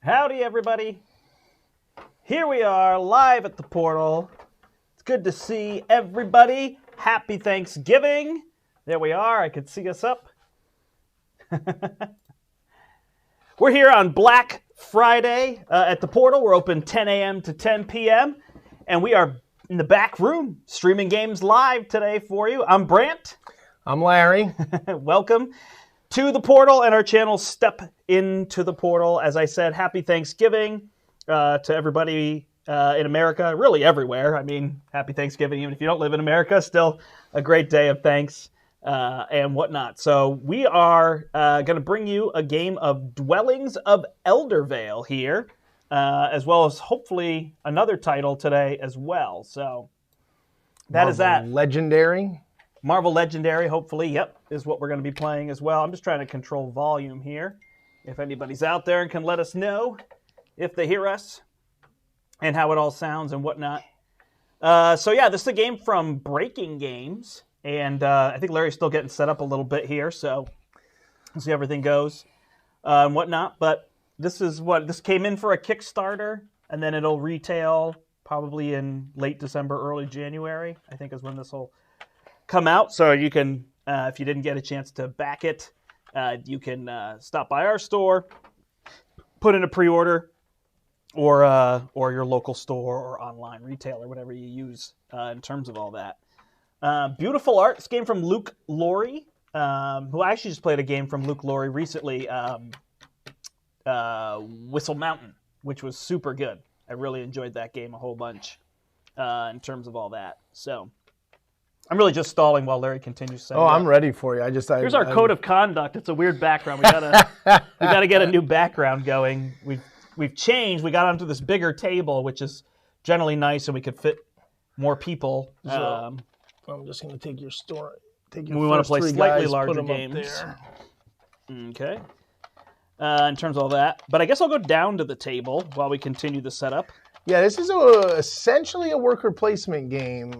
Howdy, everybody. Here we are, live at the portal. It's good to see everybody. Happy Thanksgiving. There we are. I could see us up. We're here on Black Friday at the portal. We're open 10 a.m. to 10 p.m. And we are in the back room streaming games live today for you. I'm Brandt. I'm Larry. Welcome to the portal and our channel Step Into the Portal. As I said, happy Thanksgiving to everybody in America, really everywhere. I mean, happy Thanksgiving, even if you don't live in America, still a great day of thanks and whatnot. So we are going to bring you a game of Dwellings of Eldervale here, as well as hopefully another title today as well. So that Marvel is that. Legendary. Marvel Legendary, hopefully, yep, is what we're going to be playing as well. I'm just trying to control volume here. If anybody's out there and can let us know if they hear us and how it all sounds and whatnot. So yeah, this is a game from Breaking Games, and I think Larry's still getting set up a little bit here, so we'll see how everything goes and whatnot. But this came in for a Kickstarter, and then it'll retail probably in late December, early January, I think is when this will come out. So you can, if you didn't get a chance to back it, you can stop by our store, put in a pre-order, or your local store or online retailer, whatever you use in terms of all that. Beautiful art. This game from Luke Laurie, who I actually just played a game from Luke Laurie recently, Whistle Mountain, which was super good. I really enjoyed that game a whole bunch in terms of all that. So I'm really just stalling while Larry continues saying. I'm ready for you. Here's our code of conduct. It's a weird background. We gotta get a new background going. We've changed. We got onto this bigger table, which is generally nice, and we could fit more people. So, I'm just gonna take your We want to play slightly larger games. Okay. In terms of all that, but I guess I'll go down to the table while we continue the setup. Yeah, this is essentially a worker placement game.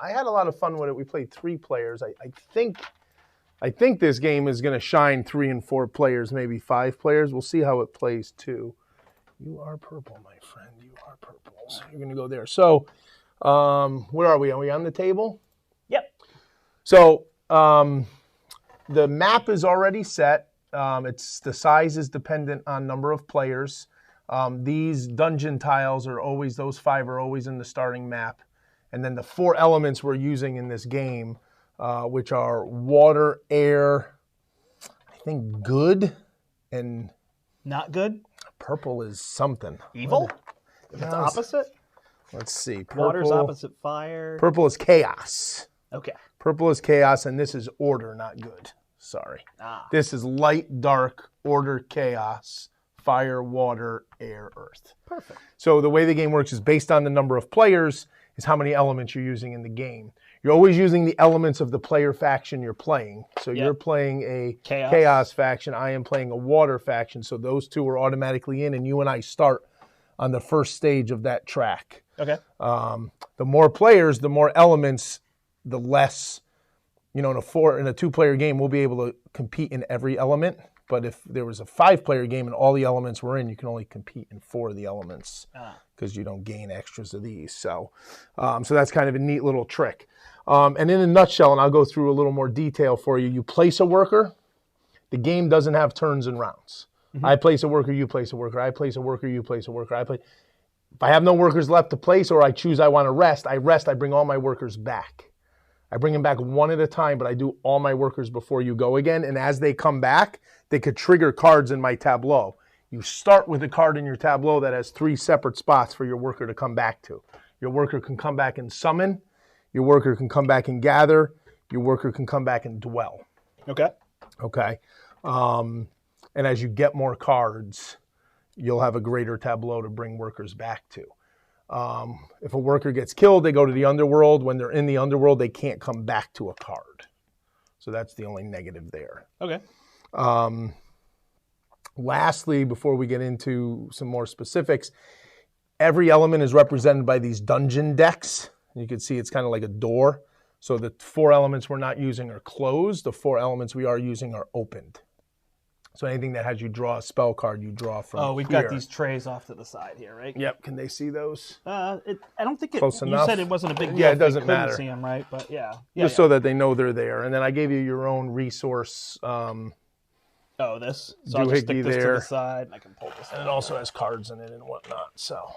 I had a lot of fun with it. We played 3 players. I think this game is going to shine 3 and 4 players, maybe 5 players. We'll see how it plays too. You are purple, my friend. You are purple. So you're going to go there. So where are we? Are we on the table? Yep. So the map is already set. The size is dependent on number of players. These dungeon tiles are always, those 5 are always in the starting map. And then the 4 elements we're using in this game, which are water, air, I think good, and not good. Purple is something. Evil? If it's opposite? Let's see. Water's opposite fire. Purple is chaos. Okay. Purple is chaos, and this is order, not good. Sorry. This is light, dark, order, chaos, fire, water, air, earth. Perfect. So the way the game works is based on the number of players is how many elements you're using in the game. You're always using the elements of the player faction you're playing. So you're playing a chaos faction. I am playing a water faction. So those 2 are automatically in, and you and I start on the first stage of that track. Okay. The more players, the more elements, the less, in a 2-player game, we'll be able to compete in every element. But if there was a 5-player game and all the elements were in, you can only compete in 4 of the elements because you don't gain extras of these. So that's kind of a neat little trick. And in a nutshell, and I'll go through a little more detail for you, you place a worker. The game doesn't have turns and rounds. Mm-hmm. I place a worker, you place a worker. I place a worker, you place a worker. If I have no workers left to place or I choose I want to rest, I bring all my workers back. I bring them back one at a time, but I do all my workers before you go again. And as they come back, they could trigger cards in my tableau. You start with a card in your tableau that has 3 separate spots for your worker to come back to. Your worker can come back and summon. Your worker can come back and gather. Your worker can come back and dwell. Okay. Okay. And as you get more cards, you'll have a greater tableau to bring workers back to. If a worker gets killed, they go to the underworld. When they're in the underworld, they can't come back to a card. So that's the only negative there. Okay. Lastly, before we get into some more specifics, every element is represented by these dungeon decks. You can see it's kind of like a door. So the 4 elements we're not using are closed. The 4 elements we are using are opened. So anything that has you draw a spell card, you draw from here. Oh, we've got these trays off to the side here, right? Yep. Can they see those? I don't think it. Close You enough? said it wasn't a big deal. Yeah, it if they doesn't couldn't matter. See them, right? But yeah. Just so that they know they're there. And then I gave you your own resource. Oh, this. So I'll just stick this to there. the side, and I can pull this out. And it also has cards in it and whatnot. So,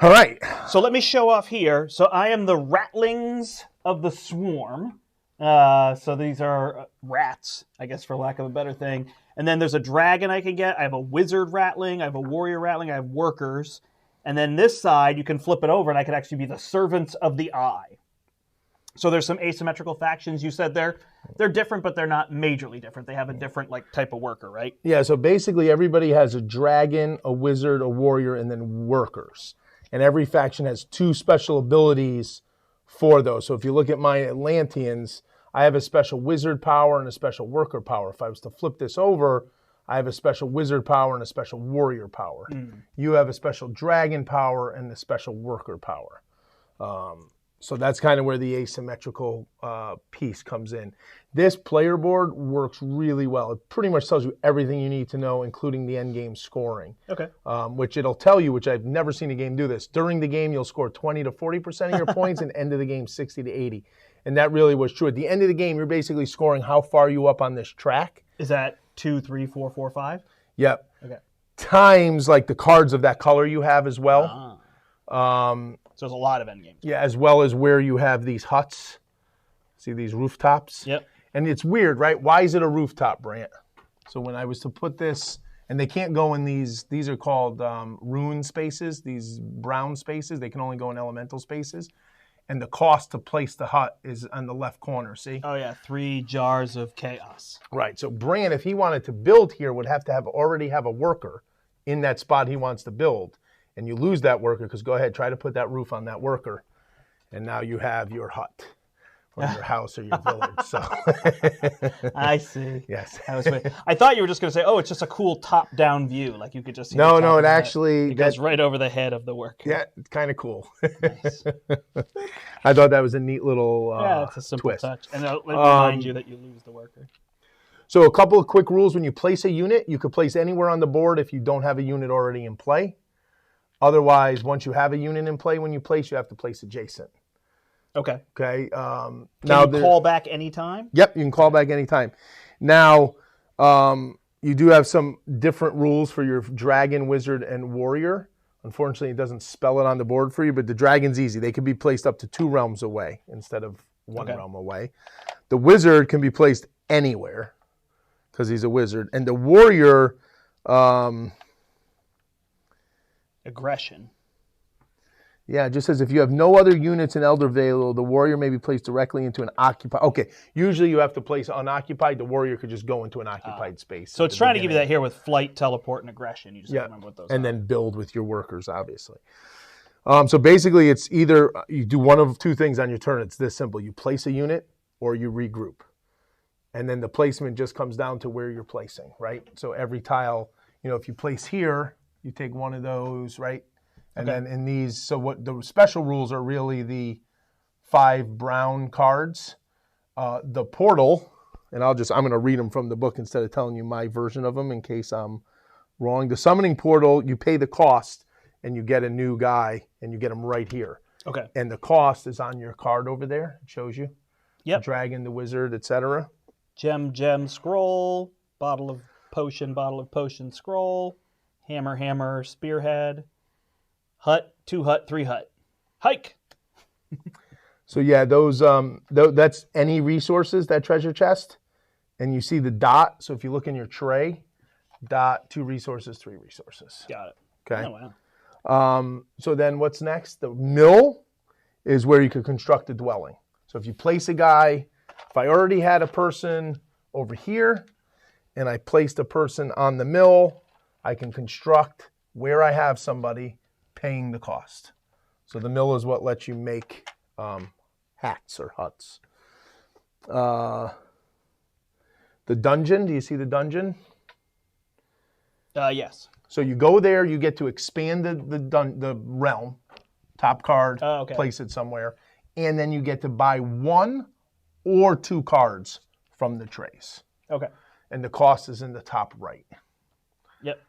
all right. So let me show off here. So I am the Rattlings of the Swarm. So these are rats, I guess, for lack of a better thing. And then there's a dragon I can get. I have a wizard rattling. I have a warrior rattling. I have workers. And then this side, you can flip it over, and I could actually be the Servants of the Eye. So there's some asymmetrical factions. You said they're different, but they're not majorly different. They have a different type of worker, right? Yeah, so basically everybody has a dragon, a wizard, a warrior, and then workers. And every faction has 2 special abilities for those. So if you look at my Atlanteans, I have a special wizard power and a special worker power. If I was to flip this over, I have a special wizard power and a special warrior power. You have a special dragon power and a special worker power. So that's kind of where the asymmetrical piece comes in. This player board works really well. It pretty much tells you everything you need to know, including the end game scoring. Okay. Which it'll tell you, which I've never seen a game do this. During the game, you'll score 20 to 40% of your points, and end of the game, 60 to 80. And that really was true. At the end of the game, you're basically scoring how far you up on this track. Is that 2, 3, 4, 4, 5? Yep. Okay. Times the cards of that color you have as well. So there's a lot of endgames. Yeah, as well as where you have these huts. See these rooftops? Yep. And it's weird, right? Why is it a rooftop, Brandt? So when I was to put this, and they can't go in these are called rune spaces, these brown spaces. They can only go in elemental spaces. And the cost to place the hut is on the left corner, see? Oh, yeah, 3 jars of chaos. Right, so Brandt, if he wanted to build here, would have to already have a worker in that spot he wants to build. And you lose that worker, because go ahead, try to put that roof on that worker. And now you have your hut, or your house, or your village. So I see. Yes. I thought you were just going to say, oh, it's just a cool top-down view. Like you could just see No, the top of it the actually... head. It goes right over the head of the worker. Yeah, it's kind of cool. Nice. I thought that was a neat little yeah, it's a simple twist. touch. And it'll remind you that you lose the worker. So a couple of quick rules. When you place a unit, you could place anywhere on the board if you don't have a unit already in play. Otherwise, once you have a unit in play, when you place, you have to place adjacent. Okay. Okay. Can you call back anytime? Yep, you can call back anytime. Now, you do have some different rules for your dragon, wizard, and warrior. Unfortunately, it doesn't spell it on the board for you, but the dragon's easy. They can be placed up to 2 realms away instead of 1 realm away. The wizard can be placed anywhere because he's a wizard. And the warrior... Aggression. Yeah, it just says if you have no other units in Eldervale, the warrior may be placed directly into an occupied. Okay, usually you have to place unoccupied. The warrior could just go into an occupied space. So it's trying to give you that here with flight, teleport, and aggression. You just have to remember what those are. And then build with your workers, obviously. So basically, it's either you do one of 2 things on your turn. It's this simple. You place a unit or you regroup. And then the placement just comes down to where you're placing, right? So every tile, if you place here, you take one of those, right? And then in these, so what the special rules are really the 5 brown cards. The portal, and I'm going to read them from the book instead of telling you my version of them in case I'm wrong. The summoning portal, you pay the cost and you get a new guy and you get him right here. Okay. And the cost is on your card over there. It shows you. Yep. The dragon, the wizard, etc. Gem, scroll, bottle of potion, scroll, hammer, spearhead, hut, 2 hut, 3 hut. Hike! So yeah, those that's any resources, that treasure chest. And you see the dot. So if you look in your tray, dot, 2 resources, 3 resources. Got it. Okay. Oh, wow. So then what's next? The mill is where you could construct a dwelling. So if you place a guy, if I already had a person over here and I placed a person on the mill, I can construct where I have somebody paying the cost. So the mill is what lets you make hats or huts. The dungeon, do you see the dungeon? Yes. So you go there, you get to expand the realm, top card, place it somewhere, and then you get to buy 1 or 2 cards from the trays. Okay. and the cost is in the top right. Yep.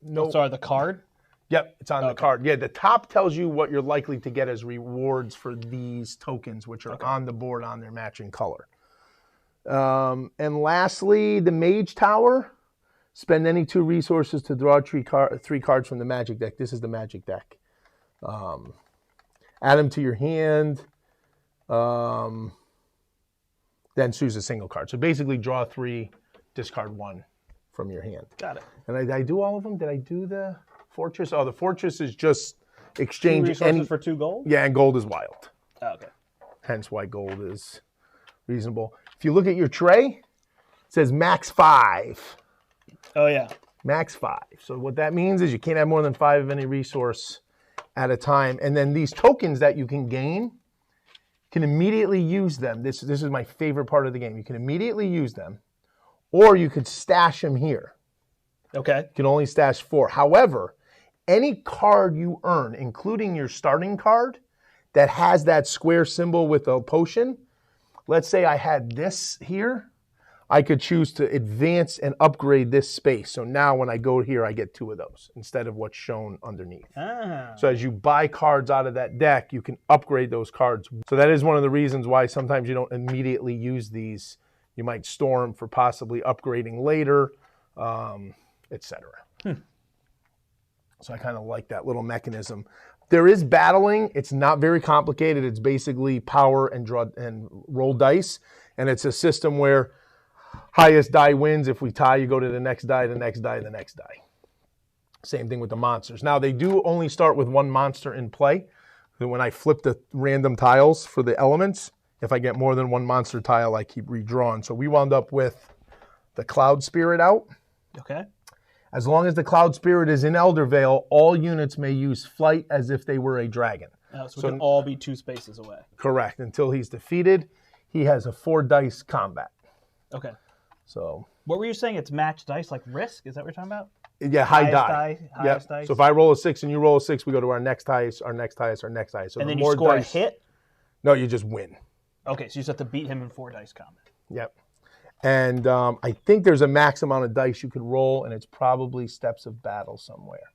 No, Sorry, the card? Yep, it's on the card. Yeah, the top tells you what you're likely to get as rewards for these tokens, which are on the board on their matching color. And lastly, the Mage Tower. Spend any 2 resources to draw 3 cards from the Magic deck. This is the Magic deck. Add them to your hand. Then choose a single card. So basically draw 3, discard 1 from your hand. Got it. And did I do all of them? Did I do the Fortress? Oh, the Fortress is just 2 exchange resources for 2 gold? Yeah, and gold is wild. Oh, okay. Hence why gold is reasonable. If you look at your tray, it says max 5. Oh, yeah. Max 5. So what that means is you can't have more than 5 of any resource at a time. And then these tokens that you can gain, can immediately use them. This is my favorite part of the game. You can immediately use them, or you could stash them here. Okay. You can only stash 4. However, any card you earn, including your starting card, that has that square symbol with a potion, let's say I had this here, I could choose to advance and upgrade this space. So now when I go here, I get 2 of those instead of what's shown underneath. Ah. So as you buy cards out of that deck, you can upgrade those cards. So that is one of the reasons why sometimes you don't immediately use these. You might store them for possibly upgrading later, etc. So I kind of like that little mechanism. There is battling. It's not very complicated. It's basically power and draw and roll dice. And it's a system where highest die wins. If we tie, you go to the next die, the next die, the next die. Same thing with the monsters. Now, they do only start with 1 monster in play. So when I flip the random tiles for the elements, if I get more than 1 monster tile, I keep redrawing. So we wound up with the Cloud Spirit out. Okay. As long as the Cloud Spirit is in Eldervale, all units may use flight as if they were a dragon. So we can all be 2 spaces away. Correct. Until he's defeated, he has a 4 dice combat. Okay. So what were you saying? It's matched dice, like Risk? Is that what you're talking about? Yeah, high Highest die. Highest dice. So if I roll a 6 and you roll a 6, we go to our next highest, our next highest, our next highest. So and the then more you score dice, a hit? No, you just win. Okay, so you just have to beat him in 4 dice combat. Yep. And I think there's a max amount of dice you could roll, and it's probably Steps of Battle somewhere,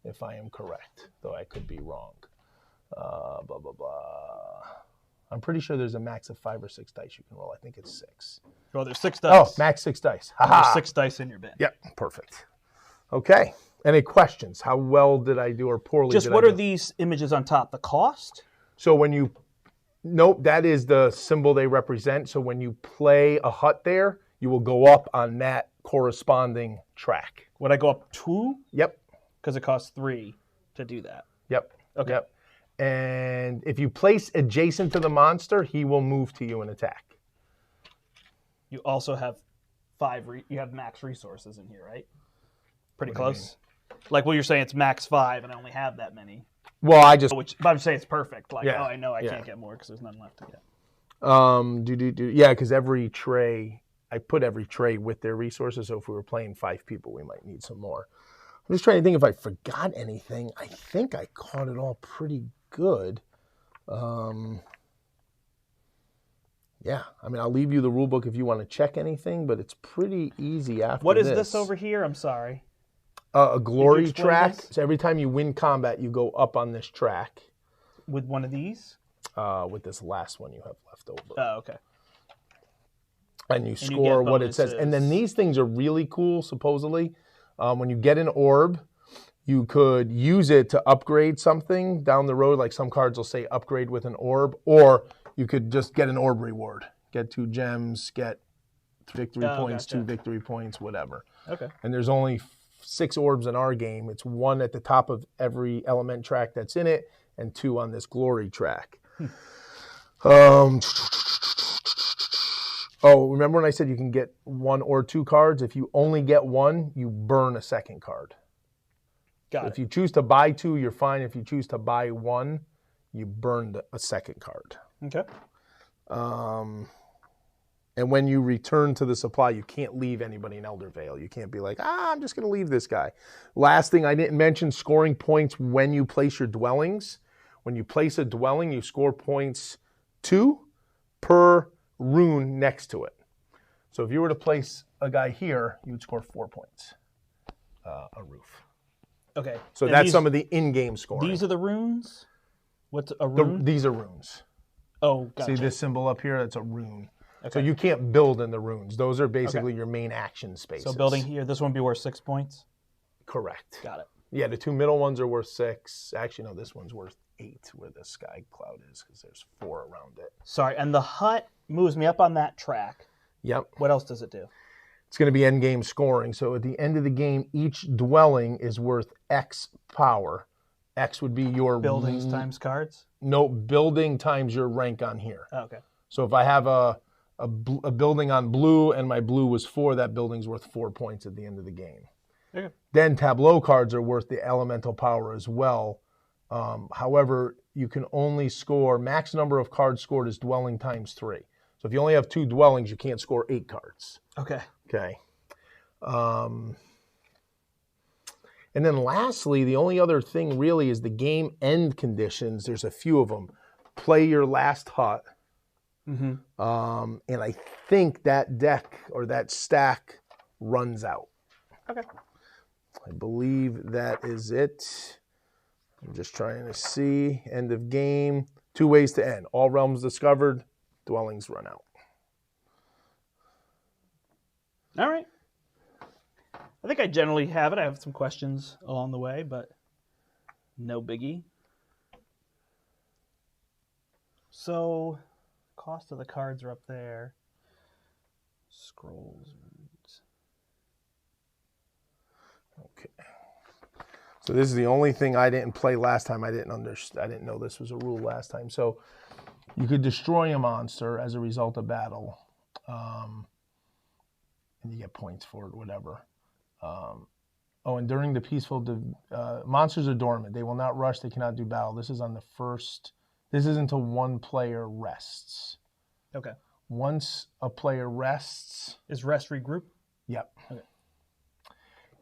if I am correct, though I could be wrong. Blah, blah, blah. I'm pretty sure there's a max of 5 or 6 dice you can roll. I think it's 6. Well, there's 6 dice. Oh, max 6 dice. There's 6 dice in your bin. Yep, perfect. Okay. Any questions? How well did I do or poorly Just did what I are do? these images on top? The cost? So when you, nope, that is the symbol they represent. So when you play a hut there, you will go up on that corresponding track. Would I go up 2? Yep. Because it costs 3 to do that. Yep. Okay. Yep. And if you place adjacent to the monster, he will move to you and attack. You also have 5. You have max resources in here, right? Pretty What do you close. Like, well, you're saying it's max 5, and I only have that many. Well, I just Which, but I'm saying it's perfect. Like, Yeah. oh, I know I Yeah. can't get more because there's none left to get. Yeah, because every tray, I put every tray with their resources. So if we were playing 5 people, we might need some more. I'm just trying to think if I forgot anything. I think I caught it all pretty good. Yeah, I mean, I'll leave you the rule book if you want to check anything, but it's pretty easy after What is this over here? I'm sorry. A glory explain track. this? So every time you win combat, you go up on this track With one of these? with this last one you have left over. Oh, okay. And you you score get what it says. And then bonuses. these things are really cool, supposedly. When you get an orb, you could use it to upgrade something down the road. Like some cards will say upgrade with an orb, or you could just get an orb reward. Get 2 gems, get victory points, gotcha. 2 victory points, whatever. Okay. And there's only 6 orbs in our game. It's 1 at the top of every element track that's in it, and 2 on this glory track. Oh, remember when I said you can get 1 or 2 cards? If you only get 1, you burn a second card. Got If it. you choose to buy 2, you're fine. If you choose to buy 1, you burn a second card. Okay. And when you return to the supply, you can't leave anybody in Eldervale. You can't be like, I'm just going to leave this guy. Last thing I didn't mention, scoring points when you place your dwellings. When you place a dwelling, you score points 2 per rune next to it. So if you were to place a guy here, you would score 4 points. A roof. Okay. So And that's some of the in-game scoring. These are the runes? What's a rune? These are runes. Oh, gotcha. See this symbol up here? That's a rune. Okay. So you can't build in the runes. Those are basically your main action spaces. So building here, this one would be worth 6 points? Correct. Got it. Yeah, the two middle ones are worth 6. Actually, no, this one's worth 8 where the sky cloud is because there's 4 around it. Sorry, and the hut moves me up on that track. Yep. What else does it do? It's going to be end game scoring. So at the end of the game, each dwelling is worth X power. X would be your Buildings times cards? No, building times your rank on here. Oh, okay. So if I have a building on blue and my blue was 4, that building's worth 4 points at the end of the game. Okay. Then tableau cards are worth the elemental power as well. However, you can only score, max number of cards scored is dwelling times 3. So if you only have 2 dwellings, you can't score 8 cards. Okay. Okay. And then lastly, the only other thing really is the game end conditions. There's a few of them. Play your last hut. Mm-hmm. And I think that deck or that stack runs out. Okay. I believe that is it. I'm just trying to see. End of game. 2 ways to end. All realms discovered. Dwellings run out. All right. I think I generally have it. I have some questions along the way, but no biggie. So, cost of the cards are up there. Scrolls. Okay. So this is the only thing I didn't play last time. I didn't know this was a rule last time. So you could destroy a monster as a result of battle, and you get points for it, whatever. And during the peaceful, monsters are dormant. They will not rush. They cannot do battle. This is on the first. This is until one player rests. Okay. Once a player rests. Is rest regroup? Yep. Okay.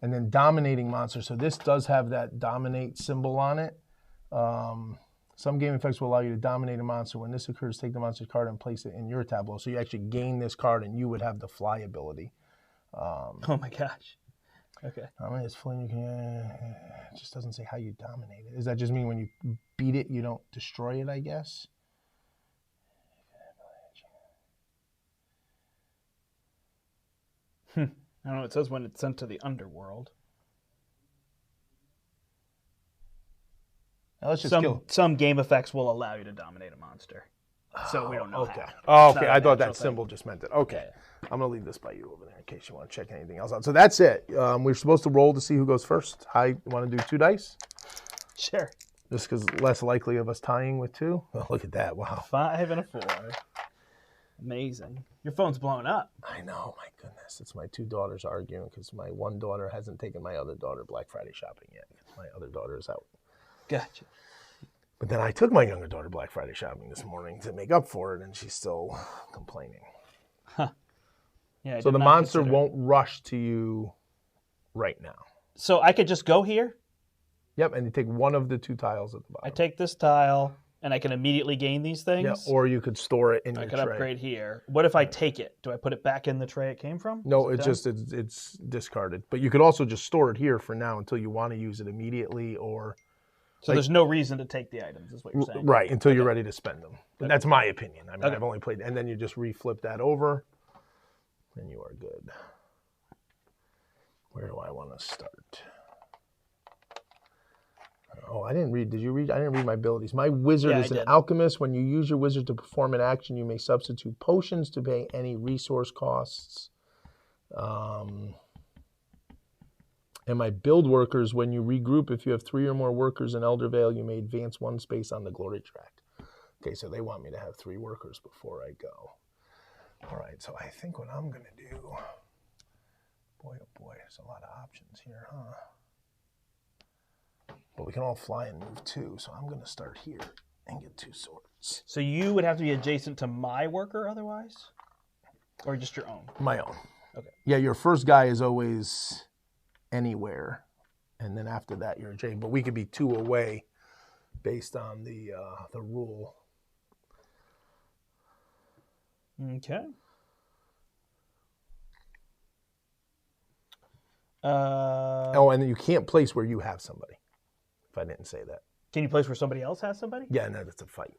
And then dominating monster. So this does have that dominate symbol on it. Some game effects will allow you to dominate a monster. When this occurs, take the monster's card and place it in your tableau. So you actually gain this card and you would have the fly ability. Oh my gosh. Okay. It's flying. It just doesn't say how you dominate it. Does that just mean when you beat it, you don't destroy it, I guess? I don't know. It says when it's sent to the underworld. Now let's just kill. Some game effects will allow you to dominate a monster. So we don't know Okay. how. Oh, okay. I thought that symbol just meant it. Okay. Yeah. I'm going to leave this by you over there in case you want to check anything else out. So that's it. We're supposed to roll to see who goes first. I want to do 2 dice. Sure. Just because less likely of us tying with 2. Oh, look at that. Wow. 5 and a 4. Amazing. Your phone's blowing up. I know. My goodness. It's my 2 daughters arguing because my one daughter hasn't taken my other daughter Black Friday shopping yet. My other daughter is out. Gotcha. But then I took my younger daughter Black Friday shopping this morning to make up for it, and she's still complaining. Huh. Yeah. So the monster won't rush to you right now. So I could just go here? Yep, and you take one of the 2 tiles at the bottom. I take this tile, and I can immediately gain these things? Yeah, or you could store it in your I could tray. upgrade here. What if I take it? Do I put it back in the tray it came from? No, it's discarded. But you could also just store it here for now until you want to use it immediately, or... So there's no reason to take the items, is what you're saying? Right, until you're ready to spend them. But that's my opinion. I mean, Okay. I've only played... And then you just reflip that over, and you are good. Where do I want to start? Oh, I didn't read. Did you read? I didn't read my abilities. My wizard is an alchemist. When you use your wizard to perform an action, you may substitute potions to pay any resource costs. And my build workers, when you regroup, if you have 3 or more workers in Eldervale, you may advance 1 space on the glory track. Okay, so they want me to have 3 workers before I go. All right, so I think what I'm going to do... Boy, oh boy, there's a lot of options here, huh? But we can all fly and move too, so I'm going to start here and get 2 swords. So you would have to be adjacent to my worker otherwise? Or just your own? My own. Okay. Yeah, your first guy is always anywhere, and then after that you're adjacent. But we could be 2 away based on the rule. Okay. Oh, and you can't place where you have somebody. If I didn't say that. Can you place where somebody else has somebody? Yeah, no, that's a fight.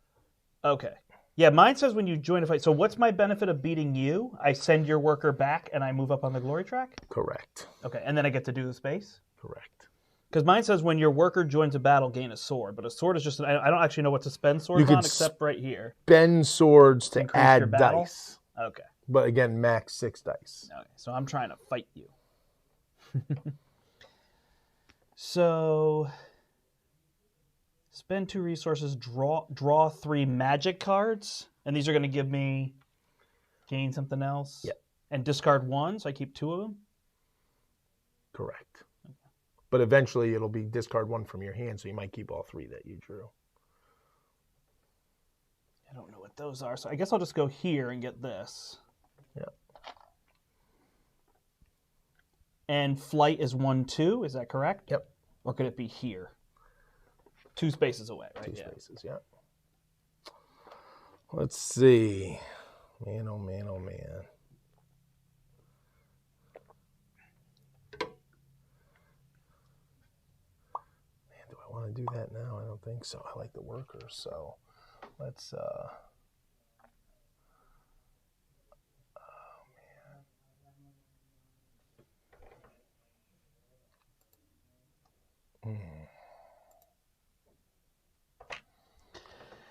Okay. Yeah, mine says when you join a fight. So what's my benefit of beating you? I send your worker back and I move up on the glory track? Correct. Okay, and then I get to do the space? Correct. Because mine says when your worker joins a battle, gain a sword. But a sword is just, I don't actually know what to spend swords on except right here. Spend swords to Increase your add battle? dice. Okay. But again, max 6 dice. Okay, so I'm trying to fight you. So, spend 2 resources, draw 3 magic cards, and these are going to give me gain something else. Yep. And discard 1, so I keep 2 of them. Correct. Okay. But eventually it'll be discard 1 from your hand, so you might keep all 3 that you drew. I don't know what those are, so I guess I'll just go here and get this. Yep. And flight is 1-2, is that correct? Yep. Or could it be here? 2 spaces away, right? 2 spaces, yeah. Let's see. Man, oh man, oh man. Man, do I want to do that now? I don't think so. I like the workers, so let's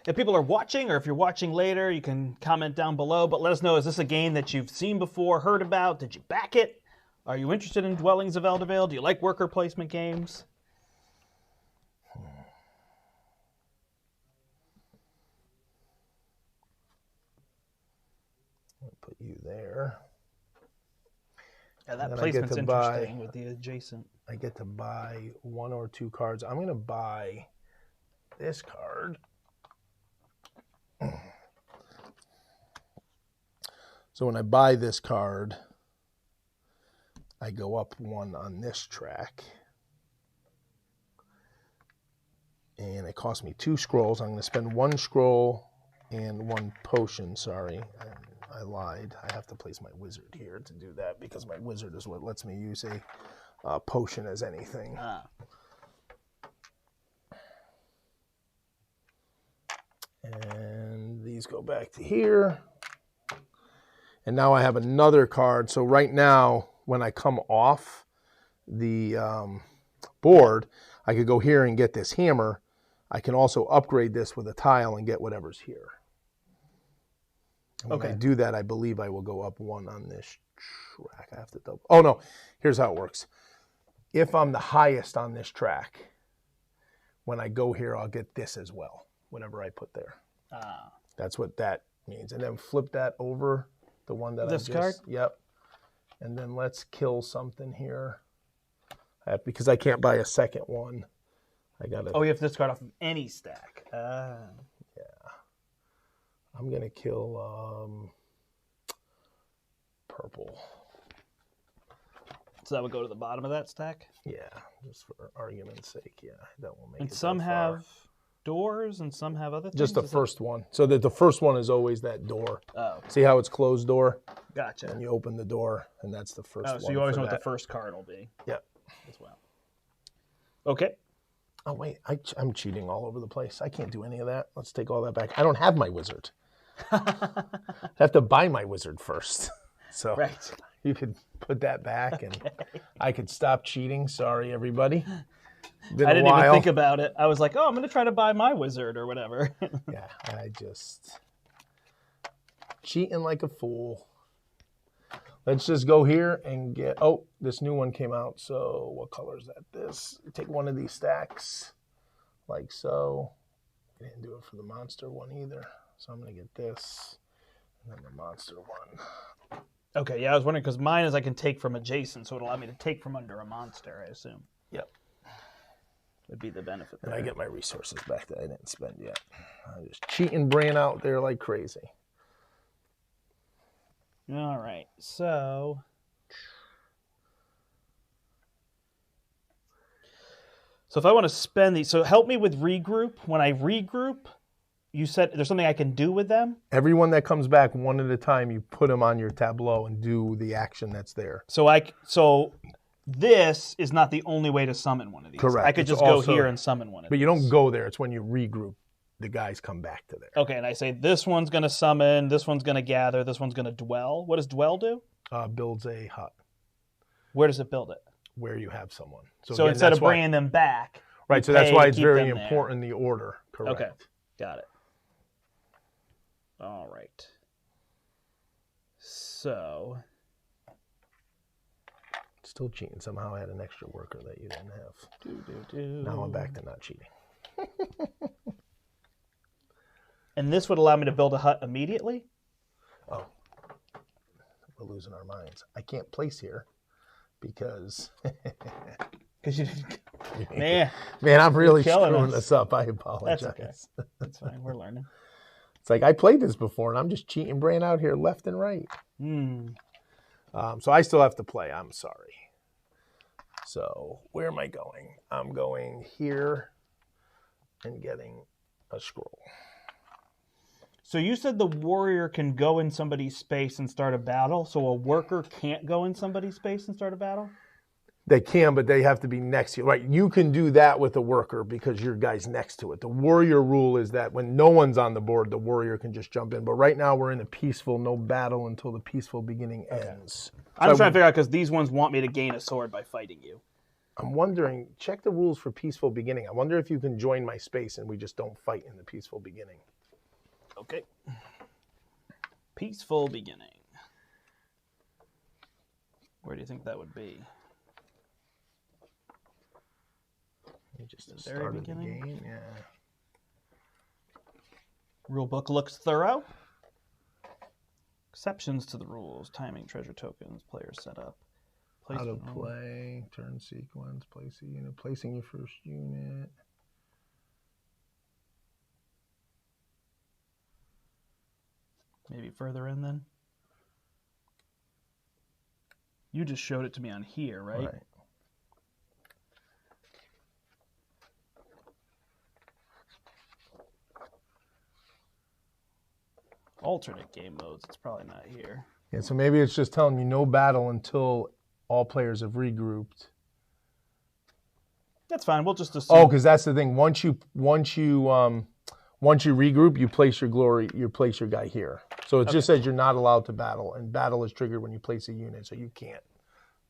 If people are watching, or if you're watching later, you can comment down below. But let us know, is this a game that you've seen before, heard about? Did you back it? Are you interested in Dwellings of Eldervale? Do you like worker placement games? I'll put you there. Yeah, that placement's interesting with the adjacent. I get to buy 1 or 2 cards. I'm going to buy this card. So when I buy this card, I go up 1 on this track. And it costs me 2 scrolls. I'm going to spend 1 scroll and 1 potion. Sorry, I lied. I have to place my wizard here to do that because my wizard is what lets me use a potion as anything. And these go back to here. And now I have another card. So right now, when I come off the board, I could go here and get this hammer. I can also upgrade this with a tile and get whatever's here. And when I do that, I believe I will go up 1 on this track. I have to double. Oh, no. Here's how it works. If I'm the highest on this track, when I go here, I'll get this as well, whatever I put there. That's what that means. And then flip that over, the one that this card? Yep. And then let's kill something here. Because I can't buy a second one. I got to. Oh, you have to discard off of any stack. Yeah. I'm going to kill purple. So that would go to the bottom of that stack? Yeah, just for argument's sake. Yeah, that will make it. And some have doors and some have other things? Just the first one. So that the first one is always that door. Oh. See how it's closed door? Gotcha. And you open the door, and that's the first one. Oh, so you always know what the first card will be. Yep. As well. Okay. Oh, wait. I'm cheating all over the place. I can't do any of that. Let's take all that back. I don't have my wizard. I have to buy my wizard first. So right. You could put that back, and I could stop cheating. Sorry, everybody. I didn't even think about it. I was like, oh, I'm going to try to buy my wizard or whatever. Yeah, I just cheating like a fool. Let's just go here and get, oh, this new one came out. So what color is that? This. Take one of these stacks like so. I didn't do it for the monster one either. So I'm going to get this and then the monster one. Okay, yeah, I was wondering because mine is I can take from adjacent, so it'll allow me to take from under a monster, I assume. Yep. Would be the benefit there. And I get my resources back that I didn't spend yet. I'm just cheating brain out there like crazy. All right, so if I want to spend these, so help me with regroup. When I regroup, you said there's something I can do with them? Everyone that comes back one at a time, you put them on your tableau and do the action that's there. So this is not the only way to summon one of these. Correct. I could It's just also- go here and summon one of But these. you don't go there. It's when you regroup. The guys come back to there. Okay, and I say this one's going to summon, this one's going to gather, this one's going to dwell. What does dwell do? Builds a hut Where does it build it? where you have someone. So again, instead that's of why- bringing them back, Right, so you that's pay why to it's keep very them there. important, the order. Correct. Okay, got it. All right. So, Still cheating. Somehow I had an extra worker that you didn't have. Now I'm back to not cheating. And this would allow me to build a hut immediately? Oh, we're losing our minds. I can't place here because... Because you didn't... Man, I'm really killing screwing us. this up. I that's apologize. okay. That's fine. We're learning. It's like I played this before, and I'm just cheating Brandt out here left and right. So I still have to play. I'm sorry. So where am I going? I'm going here and getting a scroll. So you said the warrior can go in somebody's space and start a battle, so a worker can't go in somebody's space and start a battle? They can, but they have to be next to you. Right? You can do that with a worker because your guy's next to it. The warrior rule is that when no one's on the board, the warrior can just jump in. But right now we're in a peaceful, no battle until the peaceful beginning ends. I'm just trying to figure out because these ones want me to gain a sword by fighting you. I'm wondering, check the rules for peaceful beginning. I wonder if you can join my space and we just don't fight in the peaceful beginning. Okay. Peaceful beginning. Where do you think that would be? Just the Very start of the beginning? game, yeah. Rulebook looks thorough. Exceptions to the rules. Timing, treasure tokens, player setup. How to placement. play, turn sequence, place a unit, placing your first unit. Maybe further in then? You just showed it to me on here, right? Right. Alternate game modes. It's probably not here. Yeah, so maybe it's just telling you no battle until all players have regrouped. That's fine. We'll just assume. Oh, because that's the thing. Once you regroup, you place your guy here. So it just says you're not allowed to battle, and battle is triggered when you place a unit, so you can't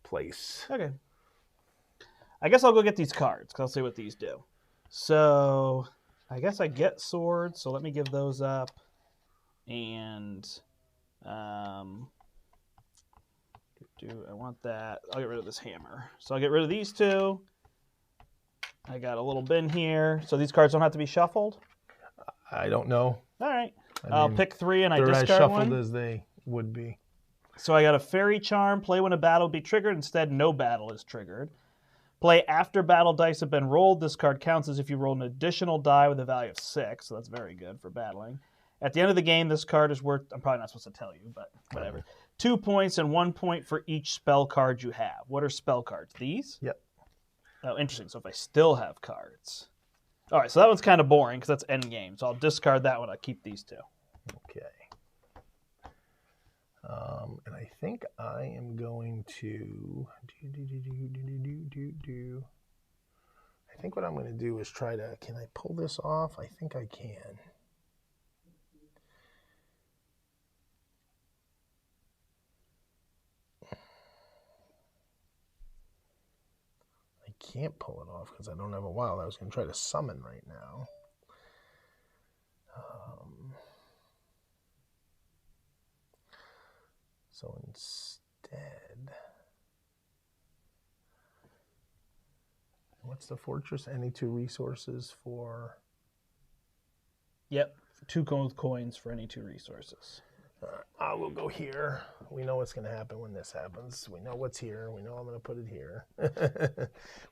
place. Okay. I guess I'll go get these cards, because I'll see what these do. So, I guess I get swords, so let me give those up. And, I want that. I'll get rid of this hammer. So I'll get rid of these two. I got a little bin here. So these cards don't have to be shuffled? I don't know. All right. I I'll mean, pick three and I they're as discard shuffled one. as they would be. So I got a fairy charm. Play when a battle be triggered. Instead, no battle is triggered. Play after battle dice have been rolled. This card counts as if you roll an additional die with a value of 6. So that's very good for battling. At the end of the game, this card is worth, I'm probably not supposed to tell you, but whatever. 2 points and 1 point for each spell card you have. What are spell cards? These? Yep. Oh, interesting. So if I still have cards. All right, so that one's kind of boring because that's end game. So I'll discard that one. I'll keep these two. Okay. And I think I am going to I think what I'm going to do is try to, can I pull this off? I think I can. I can't pull it off because I don't have a wild. I was going to try to summon right now. So instead, what's the fortress? Any 2 resources for? Yep. 2 gold coins for any 2 resources. I will go here. We know what's going to happen when this happens. We know what's here. We know I'm going to put it here.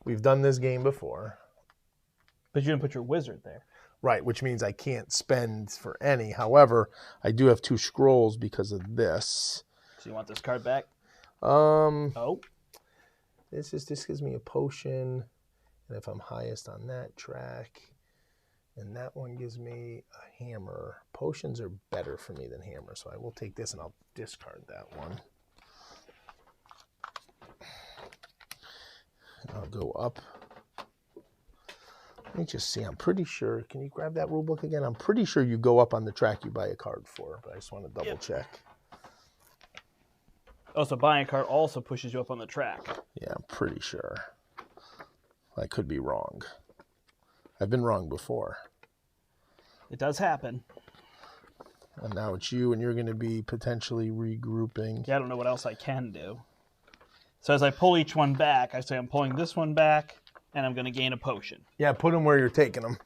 We've done this game before. But you didn't put your wizard there. Right, which means I can't spend for any. However, I do have 2 scrolls because of this. So you want this card back? Oh. This gives me a potion. And if I'm highest on that track, and that one gives me a hammer. Potions are better for me than hammer, so I will take this and I'll discard that one. I'll go up. Let me just see. I'm pretty sure. Can you grab that rule book again? I'm pretty sure you go up on the track you buy a card for, but I just want to double check. Oh, so buying a card also pushes you up on the track. Yeah, I'm pretty sure. I could be wrong. I've been wrong before. It does happen. And now it's you, and you're going to be potentially regrouping. Yeah, I don't know what else I can do. So as I pull each one back, I say I'm pulling this one back, and I'm going to gain a potion. Yeah, put them where you're taking them.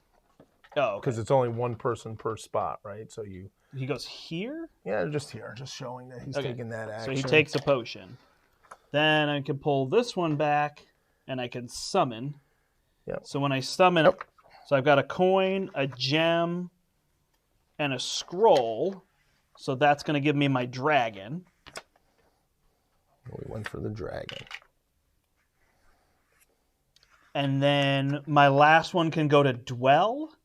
Oh, because it's only one person per spot, right? So he goes here? Yeah, just here, just showing that he's taking that action. So he takes a potion. Then I can pull this one back, and I can summon. Yep. So when I summon, so I've got a coin, a gem, and a scroll. So that's going to give me my dragon. We went for the dragon. And then my last one can go to Dwell,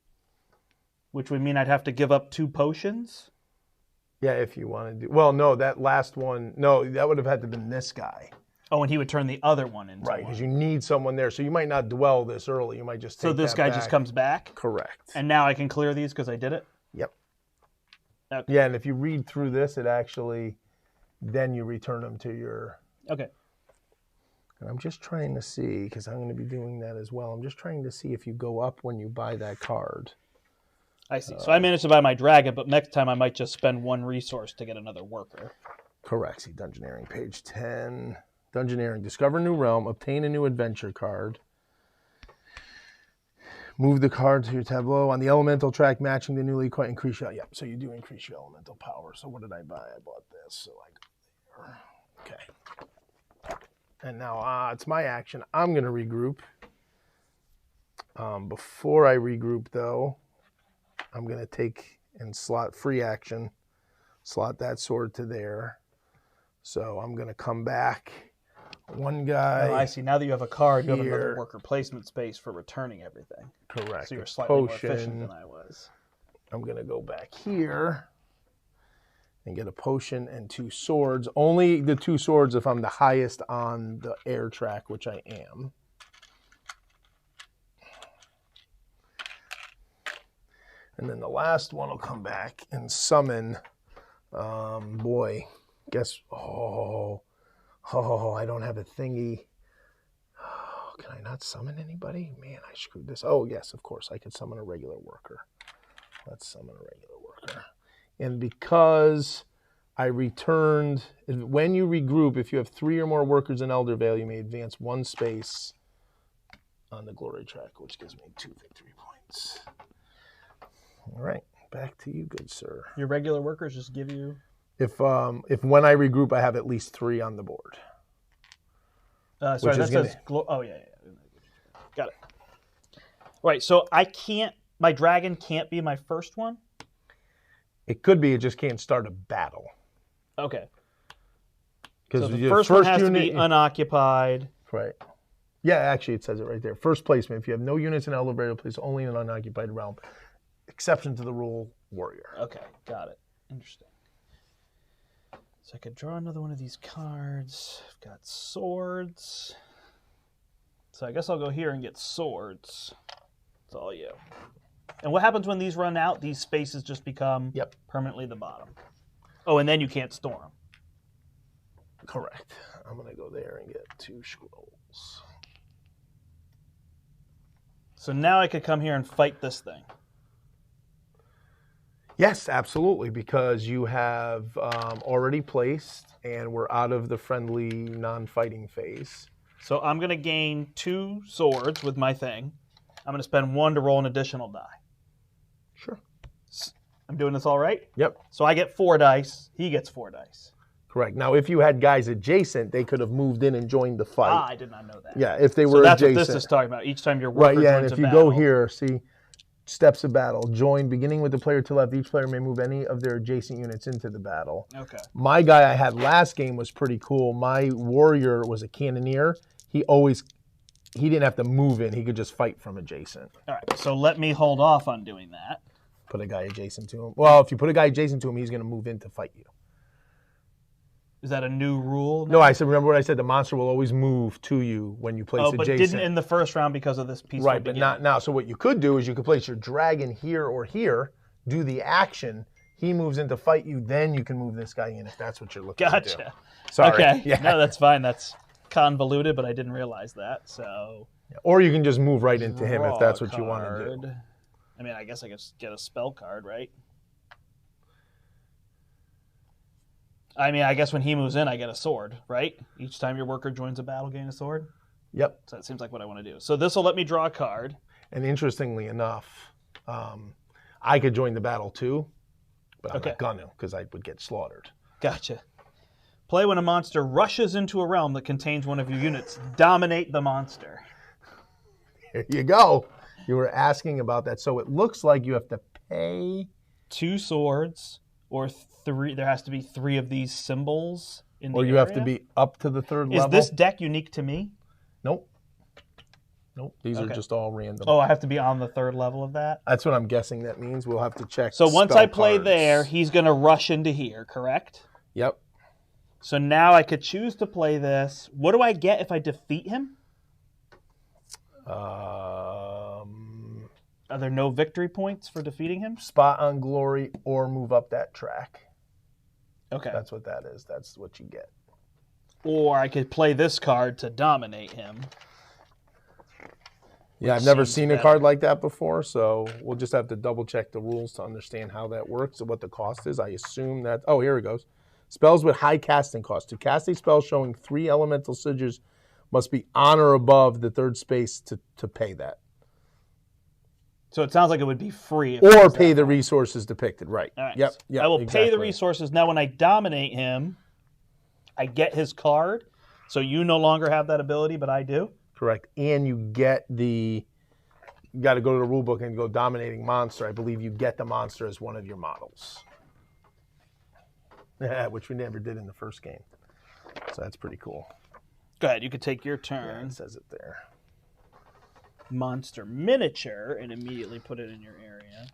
which would mean I'd have to give up 2 potions. Yeah, if you want to do... Well, no, that last one... No, that would have had to have been this guy. Oh, and he would turn the other one into right, because you need someone there. So you might not dwell this early. You might just take So this guy just comes back? Correct. And now I can clear these because I did it? Yep. Okay. Yeah, and if you read through this, it actually... Then you return them to your... Okay. And I'm just trying to see, because I'm going to be doing that as well. I'm just trying to see if you go up when you buy that card. I see. So I managed to buy my dragon, but next time I might just spend 1 resource to get another worker. Correct. See, Dungeoneering, page 10. Dungeoneering. Discover a new realm. Obtain a new adventure card. Move the card to your tableau. On the elemental track, matching the newly acquired, increase your... Yep, so you do increase your elemental power. So what did I buy? I bought this. So I go there. Okay. And now it's my action. I'm going to regroup. Before I regroup, though, I'm going to take and slot free action. Slot that sword to there. So I'm going to come back. One guy. Oh, I see. Now that you have a card, you have here. another worker placement space for returning everything. Correct. So you're slightly more efficient than I was. I'm going to go back here and get a potion and 2 swords. Only the 2 swords if I'm the highest on the air track, which I am. And then the last one will come back and summon. Boy, guess... Oh, I don't have a thingy. Oh, can I not summon anybody? Man, I screwed this. Oh, yes, of course. I could summon a regular worker. Let's summon a regular worker. And because I returned... When you regroup, if you have 3 or more workers in Eldervale, you may advance 1 space on the glory track, which gives me 2 victory points. All right, back to you, good sir. Your regular workers just give you... If when I regroup, I have at least 3 on the board. Sorry, that says... Oh, yeah. Got it. Right, so I can't... My dragon can't be my first one? It could be, it just can't start a battle. Okay. Because so the first one has to be unoccupied. Right. Yeah, actually, it says it right there. First placement, if you have no units in Eldervale, place only in an unoccupied realm. Exception to the rule, warrior. Okay, got it. Interesting. So I could draw another one of these cards. I've got swords. So I guess I'll go here and get swords. It's all you. And what happens when these run out? These spaces just become permanently the bottom. Oh, and then you can't store them. Correct. I'm going to go there and get 2 scrolls. So now I could come here and fight this thing. Yes, absolutely, because you have already placed, and we're out of the friendly, non-fighting phase. So I'm going to gain 2 swords with my thing. I'm going to spend 1 to roll an additional die. Sure. I'm doing this all right? Yep. So I get 4 dice. He gets 4 dice. Correct. Now, if you had guys adjacent, they could have moved in and joined the fight. Ah, I did not know that. Yeah, if they were so that's adjacent. What this is talking about. Each time you're worker right, yeah, and joins if a you battle. go here, see... Steps of battle. Join, beginning with the player to left. Each player may move any of their adjacent units into the battle. Okay. My guy I had last game was pretty cool. My warrior was a cannoneer. He didn't have to move in. He could just fight from adjacent. All right, so let me hold off on doing that. Put a guy adjacent to him. Well, if you put a guy adjacent to him, he's going to move in to fight you. Is that a new rule? No, I said, remember what I said? The monster will always move to you when you place but adjacent. didn't in the first round because of this peaceful Right, but beginning. not now. So what you could do is you could place your dragon here or here, do the action. He moves in to fight you, then you can move this guy in if that's what you're looking to do. Gotcha. Sorry. Okay. Yeah. No, that's fine. That's convoluted, but I didn't realize that. So. Or you can just move right into him if that's what you want to do. I mean, I guess I could get a spell card, right? I mean, I guess when he moves in, I get a sword, right? Each time your worker joins a battle, gain a sword? Yep. So that seems like what I want to do. So this will let me draw a card. And interestingly enough, I could join the battle too, but I'm not going to because I would get slaughtered. Gotcha. Play when a monster rushes into a realm that contains one of your units. Dominate the monster. Here you go. You were asking about that. So it looks like you have to pay 2 swords or 3. There has to be 3 of these symbols in the Or you area. have to be up to the 3rd level. Is this deck unique to me? Nope. Nope. These are just all random. Oh, I have to be on the 3rd level of that? That's what I'm guessing that means. We'll have to check. So once I play cards. there, he's going to rush into here, correct? Yep. So now I could choose to play this. What do I get if I defeat him? Are there no victory points for defeating him? Spot on glory or move up that track. Okay. That's what that is. That's what you get. Or I could play this card to dominate him. Yeah, I've never seen a card like that before, so we'll just have to double check the rules to understand how that works and what the cost is. I assume that... Oh, here it goes. Spells with high casting cost. To cast a spell showing 3 elemental sigils must be on or above the 3rd space to pay that. So it sounds like it would be free. Or pay the resources depicted, right. All right. Yep, I will pay the resources. Now when I dominate him, I get his card. So you no longer have that ability, but I do. Correct. And you get you got to go to the rule book and go dominating monster. I believe you get the monster as one of your models. Which we never did in the first game. So that's pretty cool. Go ahead. You could take your turn. Yeah, it says it there. Monster miniature and immediately put it in your area.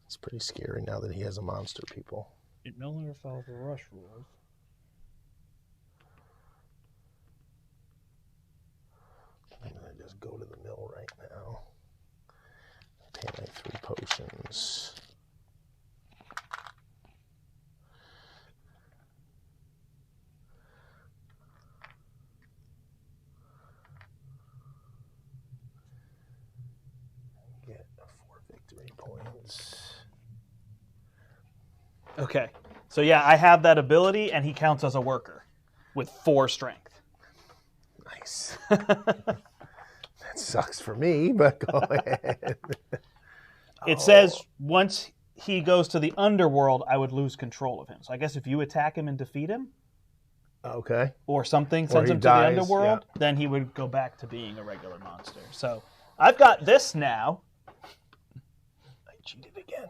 It's pretty scary now that he has a monster, people. It no longer follows the rush rules. I'm going to just go to the mill right now. Pay my 3 potions. Get 4 victory points. Okay. So yeah, I have that ability, and he counts as a worker with 4 strength. Nice. That sucks for me, but go ahead. It says once he goes to the underworld, I would lose control of him. So I guess if you attack him and defeat him, okay, or something sends him to the underworld, then he would go back to being a regular monster. So I've got this now. I cheated again.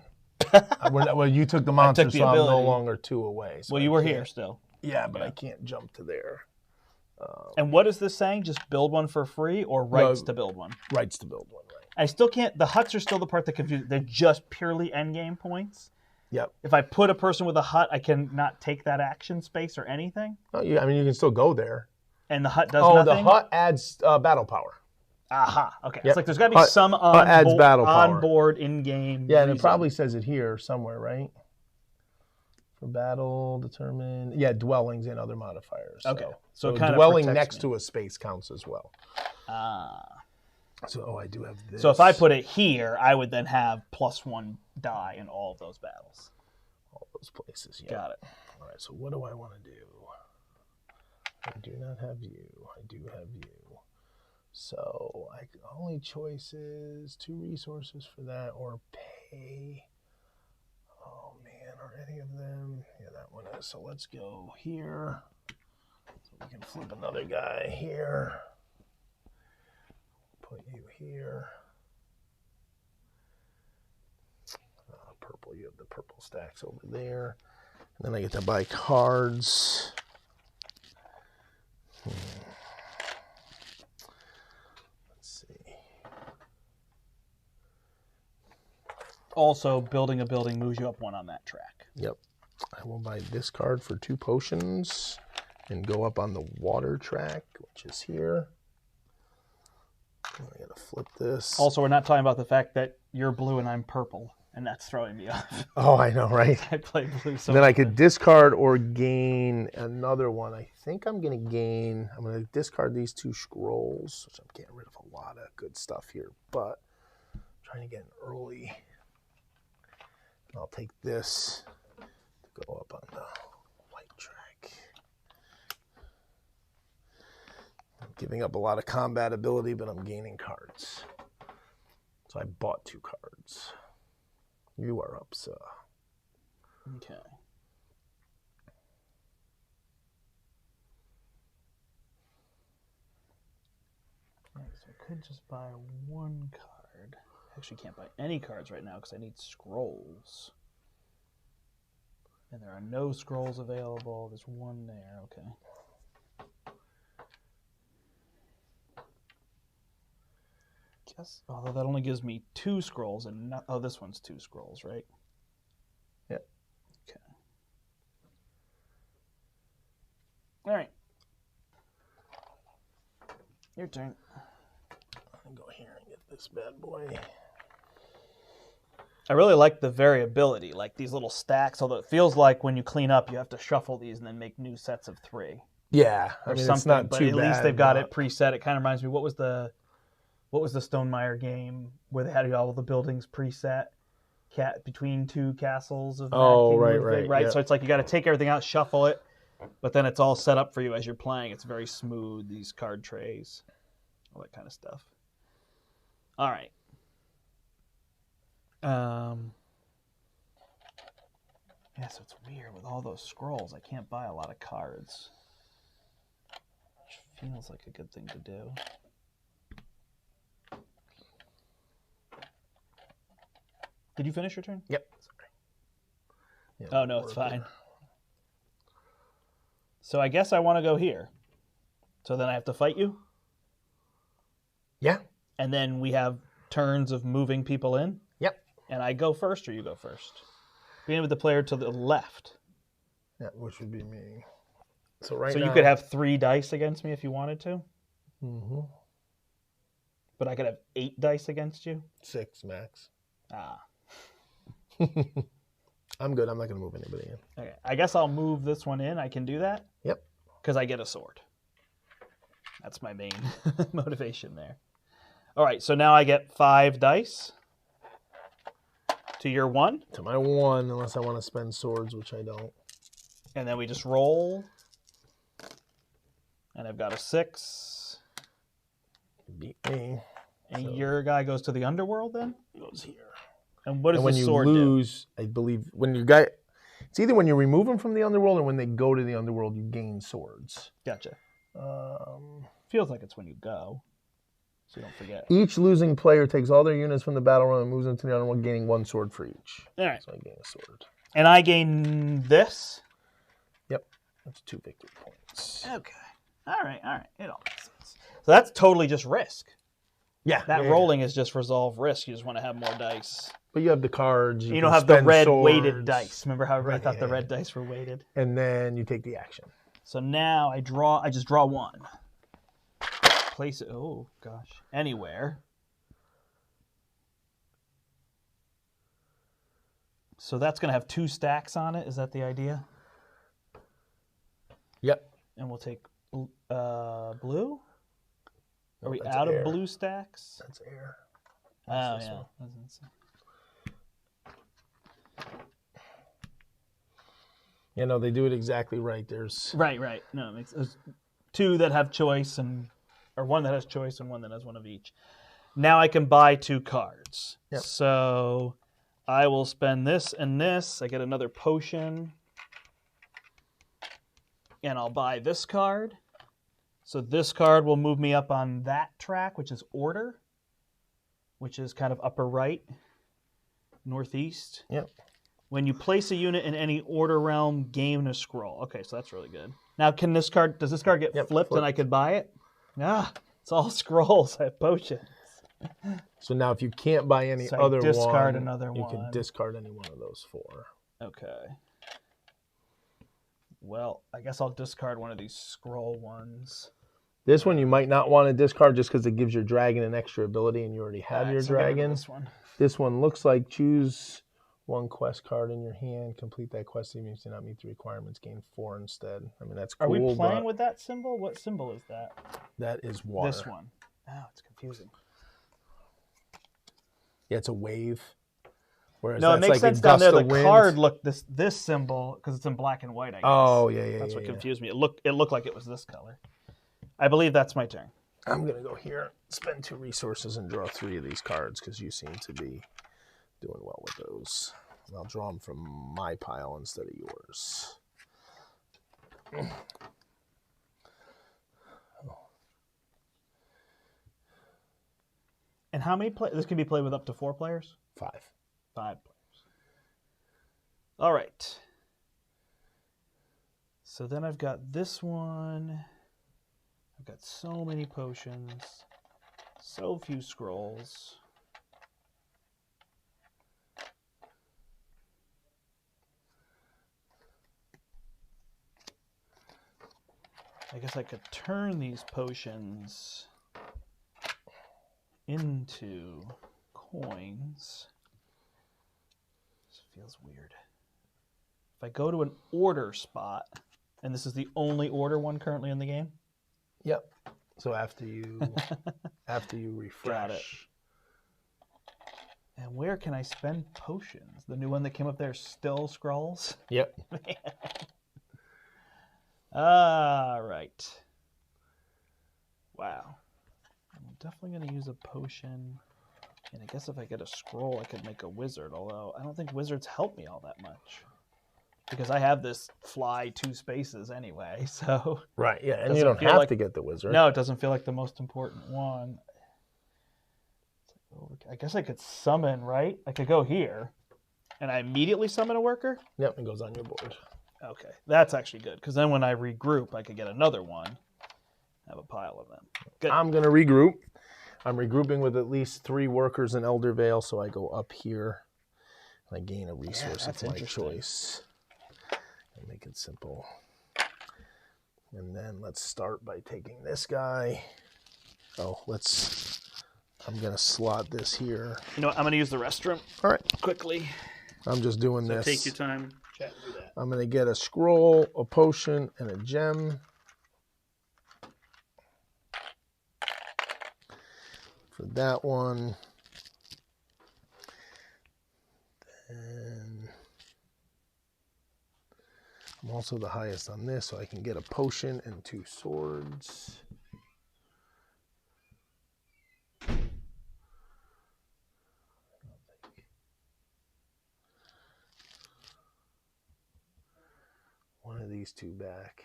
Well, you took the monster, took the so I'm no ability. longer 2 away. So Well, you were here still. Yeah, but I can't jump to there. And what is this saying? Just build one for free or rights to build one? Rights to build one, right. I still can't. The huts are still the part that confuses. They're just purely endgame points. Yep. If I put a person with a hut, I can not take that action space or anything. Oh, yeah, I mean, you can still go there. And the hut does nothing? The hut adds battle power. Aha. Okay. Yep. It's like there's got to be some onboard in-game. Yeah, and it probably says it here somewhere, right? For battle, determine. Yeah, dwellings and other modifiers. Okay. So it kind of dwelling protects next me. to a space counts as well. So, I do have this. So if I put it here, I would then have +1 die in all of those battles. All those places, yeah. Got it. All right, so what do I want to do? I do not have you. I do have you. So, only choice is 2 resources for that or pay. Oh, man, are any of them? Yeah, that one is. So let's go here. So we can flip another guy here. Put you here. Purple, you have the purple stacks over there. And then I get to buy cards. Let's see. Also, building a building moves you up 1 on that track. Yep. I will buy this card for 2 potions and go up on the water track, which is here. I gotta flip this. Also, we're not talking about the fact that you're blue and I'm purple, and that's throwing me off. Oh, I know, right? I play blue so Then I much. could discard or gain another one. I think I'm gonna discard these 2 scrolls, which I'm getting rid of a lot of good stuff here, but I'm trying to get an early. I'll take this to go up on the white track. I'm giving up a lot of combat ability, but I'm gaining cards. So I bought 2 cards. You are up, sir. Okay. Right, so I could just buy 1 card. Actually, can't buy any cards right now because I need scrolls. And there are no scrolls available. There's 1 there. Okay. Although that only gives me 2 scrolls and not. Oh, this one's 2 scrolls, right? Yep. Okay. All right. Your turn. I'll go here and get this bad boy. I really like the variability, like these little stacks, although it feels like when you clean up, you have to shuffle these and then make new sets of 3. Yeah, Or I mean, something, it's not but too at bad. least they've got it preset. It kind of reminds me, what was the Stonemaier game where they had all the buildings preset between 2 castles of Mad King Ludwig, right? Yeah. So it's like you got to take everything out, shuffle it, but then it's all set up for you as you're playing. It's very smooth, these card trays, all that kind of stuff. All right. Yeah, so it's weird with all those scrolls. I can't buy a lot of cards, which feels like a good thing to do. Did you finish your turn? Yep. Sorry. Yeah, Oh, no, it's fine. So I guess I want to go here. So then I have to fight you? Yeah. And then we have turns of moving people in? Yep. And I go first or you go first? Beginning with the player to the left. Yeah, which would be me. So now, you could have 3 dice against me if you wanted to? Mm-hmm. But I could have 8 dice against you? 6 max. Ah. I'm good. I'm not going to move anybody in. Okay. I guess I'll move this one in. I can do that? Yep. Because I get a sword. That's my main motivation there. All right, so now I get 5 dice to your 1. To my 1, unless I want to spend swords, which I don't. And then we just roll. And I've got a 6. Beat me. And your guy goes to the underworld then? He goes here. And what does when the you sword lose, I believe, it's either when you remove them from the underworld or when they go to the underworld, you gain swords. do? Gotcha. Feels like it's when you go, so you don't forget. Each losing player takes all their units from the battle room and moves into the underworld, gaining 1 sword for each. All right. So I gain a sword. And I gain this? Yep. That's 2 victory points. Okay. All right. It all makes sense. So that's totally just risk. Yeah. That rolling is just resolve risk. You just want to have more dice. But you have the cards. You don't have the red weighted dice. Remember how I thought the red dice were weighted? And then you take the action. So now I just draw 1. Place it, oh gosh, anywhere. So that's going to have 2 stacks on it. Is that the idea? Yep. And we'll take blue? Are we That's out air. of blue stacks? That's air. Oh, this yeah. one. Yeah, no, they do it exactly right. There's Right. No, it makes there's 2 that have choice, or 1 that has choice and 1 that has 1 of each. Now I can buy 2 cards. Yep. So I will spend this and this. I get another potion. And I'll buy this card. So this card will move me up on that track, which is order, which is kind of upper right, northeast. Yep. When you place a unit in any order realm, gain a scroll. Okay, so that's really good. Now, does this card get flipped and I could buy it? Ah, it's all scrolls. I have potions. So now if you can't buy any So I other discard one, another you one. can discard any one of those 4. Okay. Well, I guess I'll discard one of these scroll ones. This one you might not want to discard just because it gives your dragon an extra ability and you already have your so get rid of dragon. This one looks like choose one quest card in your hand, complete that quest even if you do not meet the requirements, gain 4 instead. I mean, that's cool. Are we playing with that symbol? What symbol is that? That is water. This one. Oh, it's confusing. Yeah, it's a wave. Whereas no, it makes like sense down there. The card looked this symbol because it's in black and white. I guess. Oh yeah. That's what confused me. It looked like it was this color. I believe that's my turn. I'm gonna go here, spend 2 resources, and draw 3 of these cards because you seem to be doing well with those. And I'll draw them from my pile instead of yours. And how many players? This can be played with up to 4 players? 5. 5 players. All right. So then I've got this one. I've got so many potions. So few scrolls. I guess I could turn these potions into coins. This feels weird. If I go to an order spot, and this is the only order one currently in the game? Yep. So after you refresh. Got it. And where can I spend potions? The new one that came up there still scrolls? Yep. All right. Wow. I'm definitely going to use a potion. And I guess if I get a scroll, I could make a wizard. Although I don't think wizards help me all that much. Because I have this fly 2 spaces anyway, so... Right, yeah, and you don't have to get the wizard. No, it doesn't feel like the most important one. I guess I could summon, right? I could go here, and I immediately summon a worker? Yep, it goes on your board. Okay, that's actually good, because then when I regroup, I could get another one. Have a pile of them. Good. I'm going to regroup. I'm regrouping with at least 3 workers in Eldervale, so I go up here, and I gain a resource of my choice. And make it simple. And then let's start by taking this guy. Oh, I'm going to slot this here. You know what? I'm going to use the restroom. All right. Quickly. I'm just doing this. Take your time. Chat and do that. I'm going to get a scroll, a potion, and a gem. For that one. And I'm also the highest on this, so I can get a potion and 2 swords. One of these 2 back.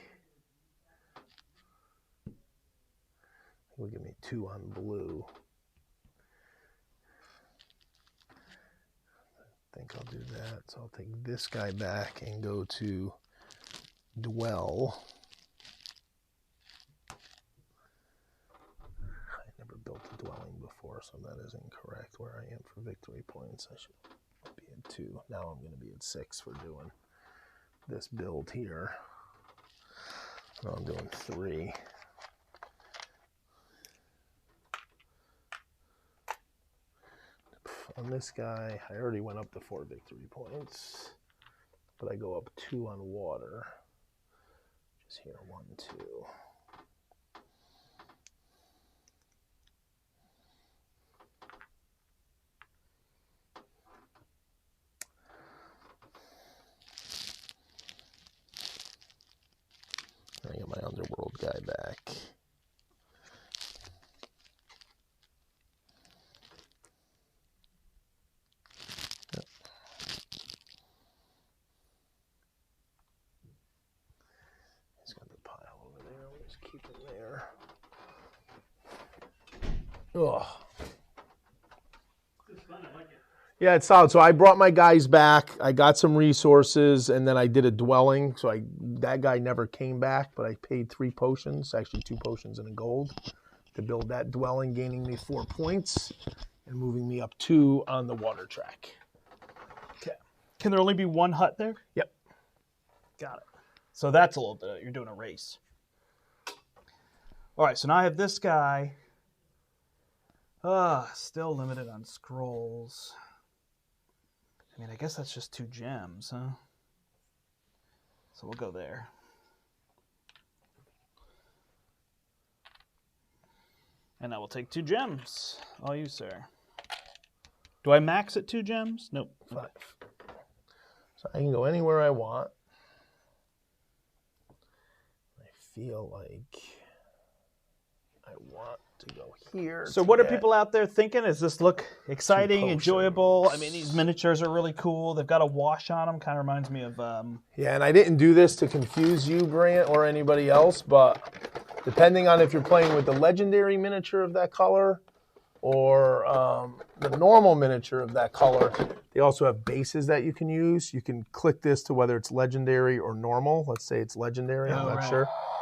Will give me 2 on blue. I think I'll do that. So I'll take this guy back and go to Dwell. I never built a dwelling before, so that is incorrect. Where I am for victory points, I should be at 2. Now I'm going to be at 6 for doing this build here. Now I'm doing 3. On this guy, I already went up to 4 victory points, but I go up 2 on water. Just here, 1, 2. I get my underworld guy back. Yep. He's got the pile over there. We'll just keep it there. Ugh. It's fun. I like it. Yeah, it's solid. So I brought my guys back. I got some resources, and then I did a dwelling. So that guy never came back, but I paid 3 potions, actually 2 potions and a gold, to build that dwelling, gaining me 4 points and moving me up 2 on the water track. Okay. Can there only be 1 hut there? Yep. Got it. So that's a little bit, you're doing a race. All right, so now I have this guy. Still limited on scrolls. I mean, I guess that's just 2 gems, huh? So we'll go there. And I will take 2 gems. All you, sir. Do I max at 2 gems? Nope. 5. So I can go anywhere I want. I feel like I want to go here. So what are people out there thinking? Does this look exciting, potions. enjoyable? I mean, these miniatures are really cool. They've got a wash on them. Kind of reminds me of... Yeah, and I didn't do this to confuse you, Brandt, or anybody else, but depending on if you're playing with the legendary miniature of that color or the normal miniature of that color, they also have bases that you can use. You can click this to whether it's legendary or normal. Let's say it's legendary. I'm not sure.